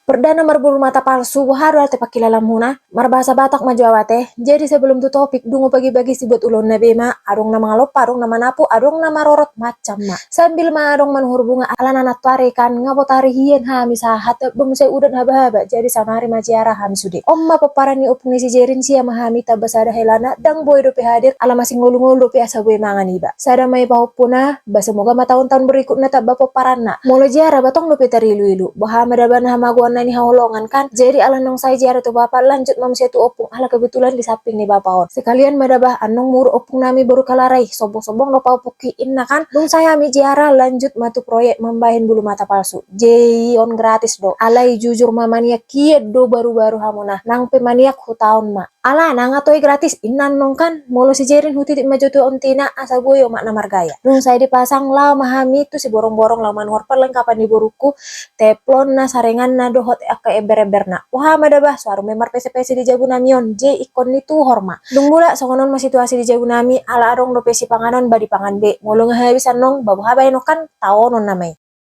Perdana berbulu mata palsu, haru ate pakilala muna, marbahasa Batak Jawa teh. Jadi sebelum tu topik, dungu bagi-bagi si buat ulun na bema, adong nama ngalop, adong nama napu, adong nama rorot macam mak. Sambil ma adong manhur bunga ala nanat tare kan, ngabotari hien hami sahat, bemusai udan haba-haba, jadi samari majiara hami sude. Omma paparani opung si jerin siya mahami tabasada helana, dang boy dope hadir, ala masing ngulu-ngulu dope asa boy mangan iba. Sada may pahupuna, semoga matahun-tahun berikutnya tak bapak paranna. Molo jiara batong dope tarilu-ilu, bahama daban hamaguan na ni haulongan kan. Jadi ala nong saya jara tu bapak lanjut manusia tu opung ala kebetulan di samping ni bapak on. Sekalian madabah anong muru opung nami baru kalarai sobong-sobong lo pau pukiin na kan. Nung saya mi jara lanjut matu proyek membahin bulu mata palsu. Jadi on gratis do. Alai jujur mamania kiet do baru-baru hamuna. Nang pemaniak hutaun ma. Ala nang atoi gratis inan nong kan. Molo si jerin hutitik maju tu ontina asa boyo mak namar gaya. Nung saya dipasang lau mahami tu si borong-borong lau manuar perlengkapan di buruku. Teplon na sarengan na dohot aka eber-eber na. Wah madabah suaru memar pese-pese di jagu namion. Je ikon itu horma. Dung mula songonon ma situasi di jagu nami ala arong do pesi panganon badi pangan be. Molo ngahabisan nong babu habay no kan taonon namay.